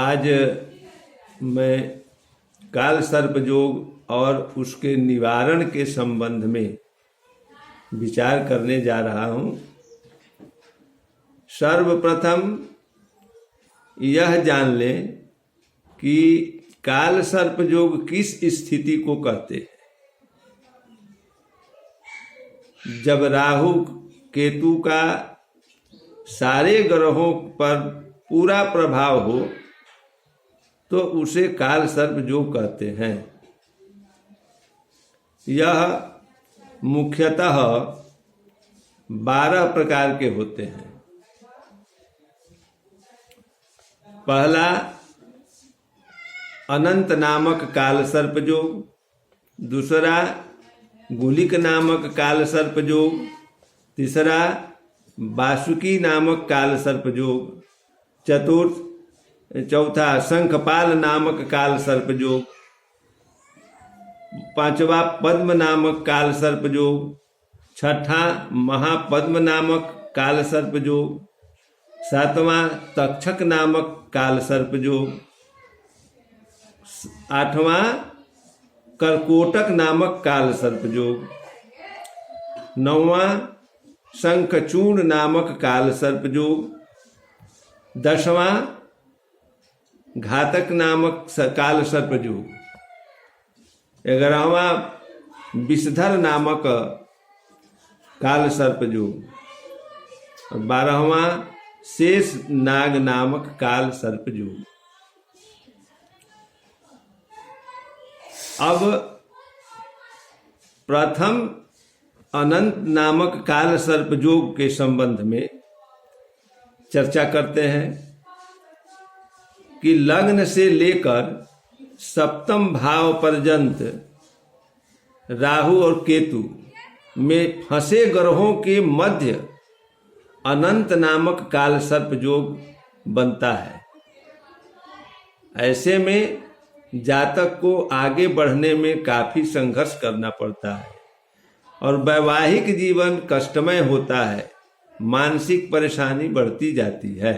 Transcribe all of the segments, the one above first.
आज मैं काल सर्प योग और उसके निवारण के संबंध में विचार करने जा रहा हूँ। सर्वप्रथम यह जान लें कि काल सर्प योग किस स्थिति को कहते हैं। जब राहु केतु का सारे ग्रहों पर पूरा प्रभाव हो तो उसे काल सर्प योग कहते हैं। यह मुख्यतः 12 प्रकार के होते हैं। पहला अनंत नामक काल सर्प योग, दूसरा गुलिक नामक काल सर्प योग, तीसरा वासुकी नामक काल सर्प योग, चौथा शंखपाल नामक काल सर्प योग, पांचवा पद्म नामक काल सर्प योग, छठा महापद्म नामक काल सर्प योग, सातवां तक्षक नामक काल सर्प योग, आठवां कर्कोटक नामक काल सर्प योग, नौवां शंखचूर्ण नामक काल सर्प योग, 10वां घातक नामक काल सर्प योग, 11वां विषधर नामक काल सर्प योग और 12वां शेष नाग नामक काल सर्प योग। अब प्रथम अनंत नामक काल सर्प योग के संबंध में चर्चा करते हैं कि लग्न से लेकर सप्तम भाव पर्यंत राहु और केतु में फंसे ग्रहों के मध्य अनंत नामक काल सर्प योग बनता है। ऐसे में जातक को आगे बढ़ने में काफी संघर्ष करना पड़ता है और वैवाहिक जीवन कष्टमय होता है, मानसिक परेशानी बढ़ती जाती है।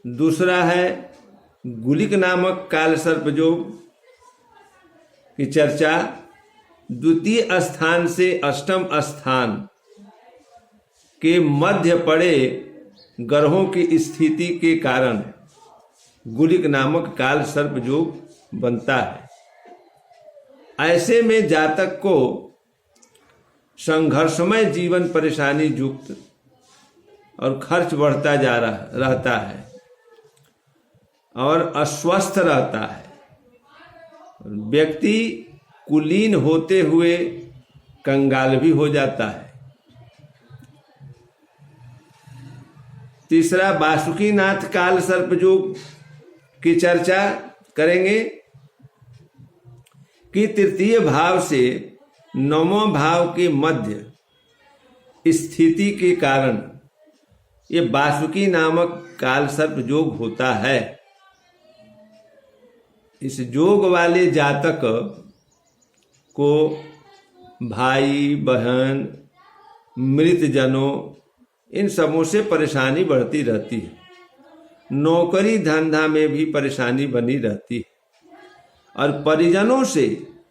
दूसरा है गुलिक नामक काल सर्प योग की चर्चा। द्वितीय स्थान से अष्टम स्थान के मध्य पड़े ग्रहों की स्थिति के कारण गुलिक नामक काल सर्प योग बनता है। ऐसे में जातक को संघर्षमय जीवन परेशानी युक्त और खर्च बढ़ता जा रहता है और अस्वस्थ रहता है। व्यक्ति कुलीन होते हुए कंगाल भी हो जाता है। तीसरा वासुकीनाथ काल सर्प योग की चर्चा करेंगे कि तृतीय भाव से नवम भाव के मध्य स्थिति के कारण ये वासुकी नामक काल सर्प योग होता है। इस योग वाले जातक को भाई बहन मृतजनों इन सबों से परेशानी बढ़ती रहती है। नौकरी धंधा में भी परेशानी बनी रहती है और परिजनों से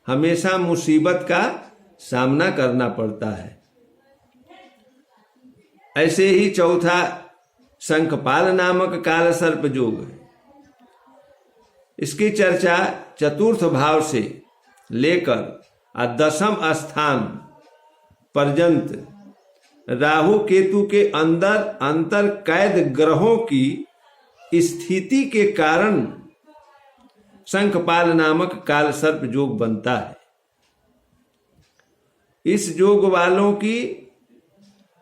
हमेशा मुसीबत का सामना करना पड़ता है। ऐसे ही चौथा शंखपाल नामक काल सर्प योग है। इसकी चर्चा चतुर्थ भाव से लेकर 10वें स्थान पर्यंत राहु केतु के अंतर कैद ग्रहों की स्थिति के कारण शंखपाल नामक काल सर्प योग बनता है। इस योग वालों की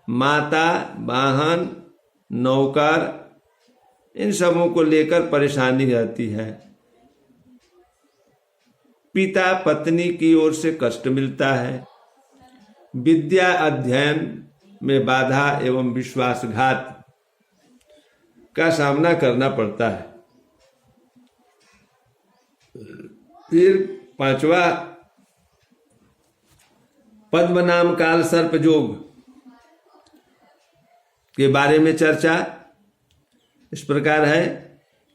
माता, वाहन, नौकर इन सबों को लेकर परेशानी रहती है। पिता पत्नी की ओर से कष्ट मिलता है। विद्या अध्ययन में बाधा एवं विश्वासघात का सामना करना पड़ता है। फिर 5वां पद्म नाम काल सर्प योग के बारे में चर्चा इस प्रकार है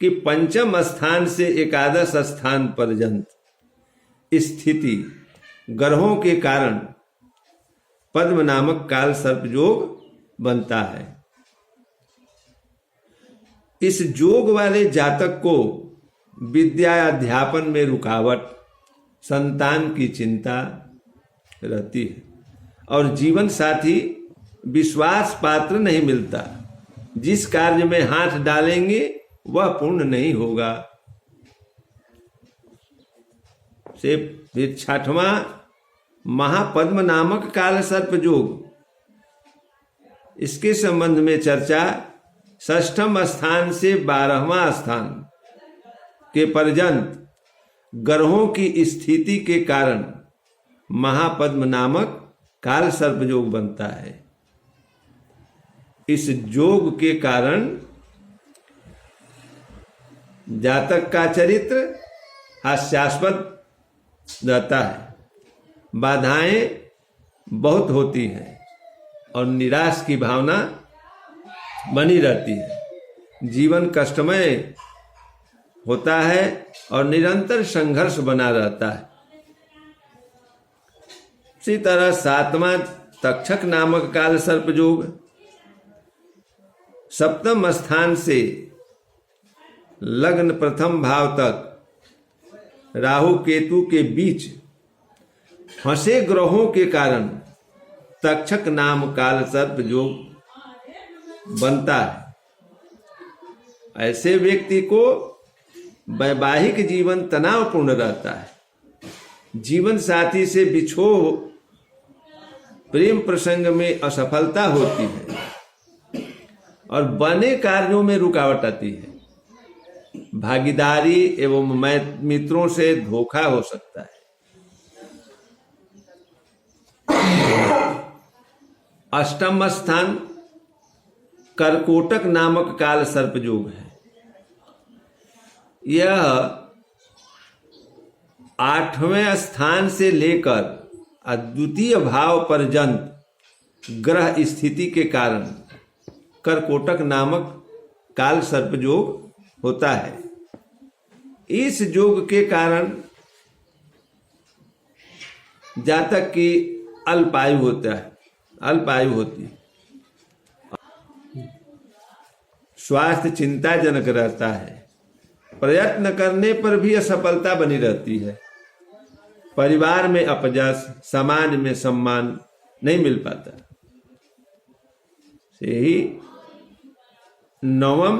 कि पंचम स्थान से एकादश स्थान पर्यंत स्थिति ग्रहों के कारण पद्म नामक काल सर्प योग बनता है। इस योग वाले जातक को विद्या अध्यापन में रुकावट, संतान की चिंता रहती है और जीवन साथी विश्वास पात्र नहीं मिलता। जिस कार्य में हाथ डालेंगे वह पूर्ण नहीं होगा। से फिर छठवां महापद्म नामक काल सर्प योग, इसके संबंध में चर्चा षष्ठम स्थान से 12वां स्थान के पर्यंत ग्रहों की स्थिति के कारण महापद्म नामक काल सर्प योग बनता है। इस योग के कारण जातक का चरित्र हास्यास्पद रहता है, बाधाएं बहुत होती हैं और निराश की भावना बनी रहती है। जीवन कष्टमय होता है और निरंतर संघर्ष बना रहता है। इसी तरह 7वां तक्षक नामक काल सर्प योग सप्तम स्थान से लग्न प्रथम भाव तक राहु केतु के बीच फंसे ग्रहों के कारण तक्षक नाम काल सर्प योग बनता है। ऐसे व्यक्ति को वैवाहिक जीवन तनावपूर्ण रहता है। जीवन साथी से बिछोह प्रेम प्रसंग में असफलता होती है और बने कार्यों में रुकावट आती है। भागीदारी एवं मित्रों से धोखा हो सकता है। अष्टम स्थान कर्कोटक नामक काल सर्प योग है। यह 8वें स्थान से लेकर द्वितीय भाव पर्यंत ग्रह स्थिति के कारण कर्कोटक नामक काल सर्प योग होता है। इस योग के कारण जातक की अल्पायु होती है। स्वास्थ्य चिंताजनक रहता है। प्रयत्न करने पर भी असफलता बनी रहती है। परिवार में अपजस, समाज में सम्मान नहीं मिल पाता। से ही 9वां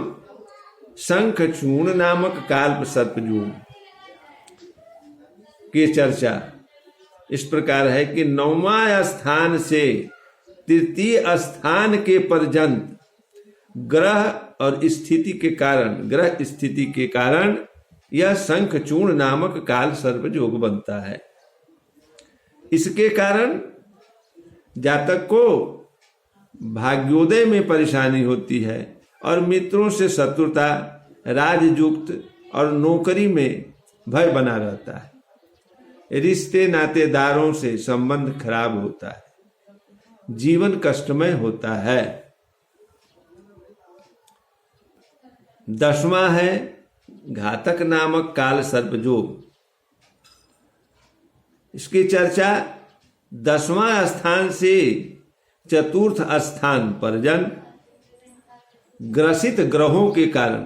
शंखचूर्ण नामक काल सर्प योग की चर्चा इस प्रकार है कि 9वां स्थान से तृतीय स्थान के पर्यंत ग्रह स्थिति के कारण यह शंखचूर्ण नामक काल सर्प योग बनता है। इसके कारण जातक को भाग्योदय में परेशानी होती है और मित्रों से शत्रुता, राजयुक्त और नौकरी में भय बना रहता है। रिश्ते नातेदारों से संबंध खराब होता है। जीवन कष्टमय होता है। 10वां है घातक नामक काल सर्प योग। इसकी चर्चा 10वां स्थान से चतुर्थ स्थान पर्यंत ग्रसित ग्रहों के कारण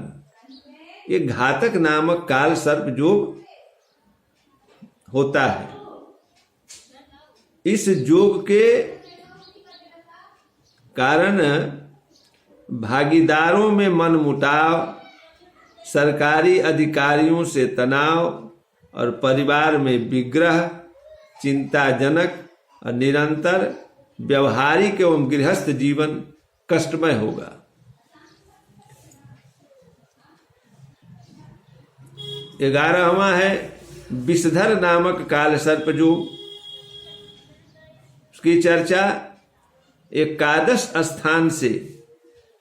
ये घातक नामक काल सर्प योग होता है। इस योग के कारण भागीदारों में मनमुटाव, सरकारी अधिकारियों से तनाव और परिवार में विग्रह, चिंताजनक और निरंतर व्यवहारिक एवं गृहस्थ जीवन कष्टमय होगा। ग्यारहवां है विषधर नामक काल सर्प योग। उसकी चर्चा एकादश स्थान से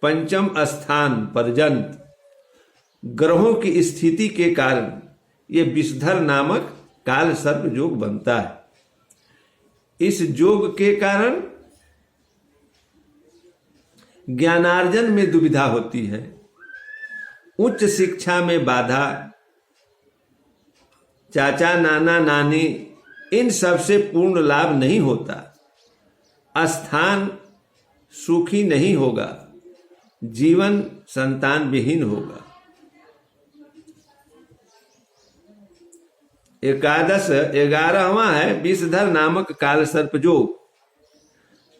पंचम स्थान पर्यंत ग्रहों की स्थिति के कारण ये विषधर नामक काल सर्प योग बनता है। इस योग के कारण ज्ञानार्जन में दुविधा होती है। उच्च शिक्षा में बाधा, चाचा नाना नानी, इन सब से पूर्ण लाभ नहीं होता। स्थान सुखी नहीं होगा, जीवन संतान विहीन होगा। एकादश 11वां है विषधर नामक काल सर्प योग,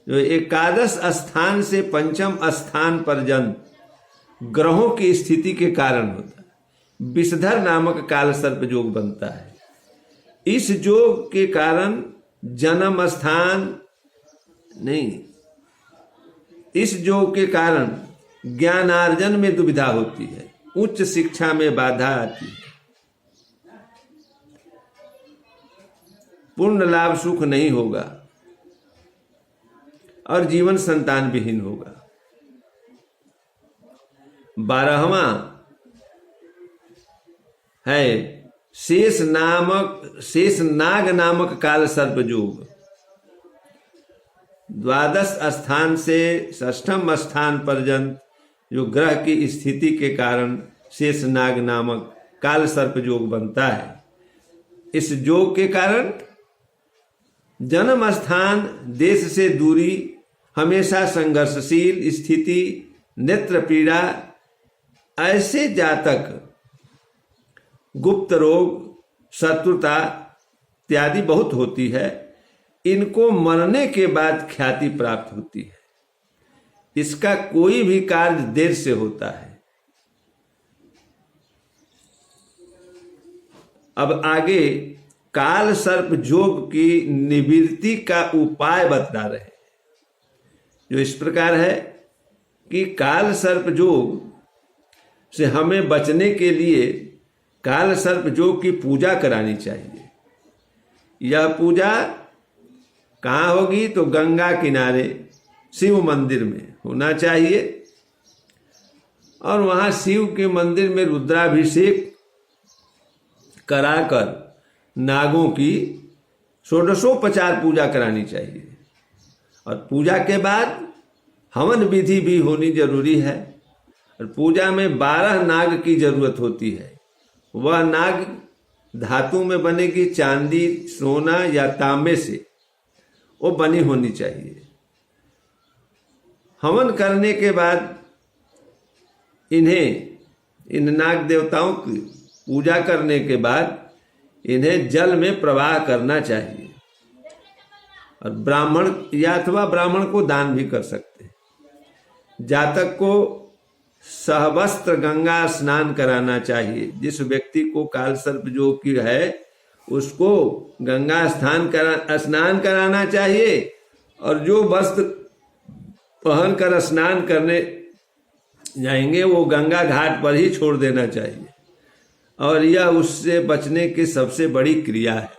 जो एकादश स्थान से पंचम स्थान पर्यंत ग्रहों की स्थिति के कारण होता है। विषधर नामक काल सर्प योग बनता है। इस योग के कारण जन्म स्थान नहीं, इस योग के कारण ज्ञानार्जन में दुविधा होती है, उच्च शिक्षा में बाधा आती है, पूर्ण लाभ सुख नहीं होगा और जीवन संतान विहीन होगा। 12वां है शेष नाग नामक काल सर्प योग। द्वादश स्थान से षष्ठम स्थान पर्यंत जो ग्रह की स्थिति के कारण शेष नाग नामक काल सर्प योग बनता है। इस योग के कारण जन्म स्थान देश से दूरी, हमेशा संघर्षशील स्थिति, नेत्र पीड़ा, ऐसे जातक गुप्त रोग, शत्रुता इत्यादि बहुत होती है। इनको मरने के बाद ख्याति प्राप्त होती है। इसका कोई भी कार्य देर से होता है। अब आगे काल सर्प योग की निवृत्ति का उपाय बता रहे हैं, जो इस प्रकार है कि काल सर्प योग से हमें बचने के लिए काल सर्प योग की पूजा करानी चाहिए। यह पूजा कहाँ होगी? तो गंगा किनारे शिव मंदिर में होना चाहिए, और वहाँ शिव के मंदिर में रुद्राभिषेक कराकर नागों की षोडशोपचार पूजा करानी चाहिए। और पूजा के बाद हवन विधि भी होनी जरूरी है। और पूजा में 12 नाग की जरूरत होती है। वह नाग धातु में बनेगी, चांदी, सोना या तांबे से वो बनी होनी चाहिए। हवन करने के बाद इन नाग देवताओं की पूजा करने के बाद इन्हें जल में प्रवाह करना चाहिए, और ब्राह्मण या अथवा ब्राह्मण को दान भी कर सकते हैं। जातक को सहवस्त्र गंगा स्नान कराना चाहिए। जिस व्यक्ति को काल सर्प योग की है उसको गंगा स्नान कराना चाहिए, और जो वस्त्र पहन कर स्नान करने जाएंगे वो गंगा घाट पर ही छोड़ देना चाहिए। और यह उससे बचने की सबसे बड़ी क्रिया है।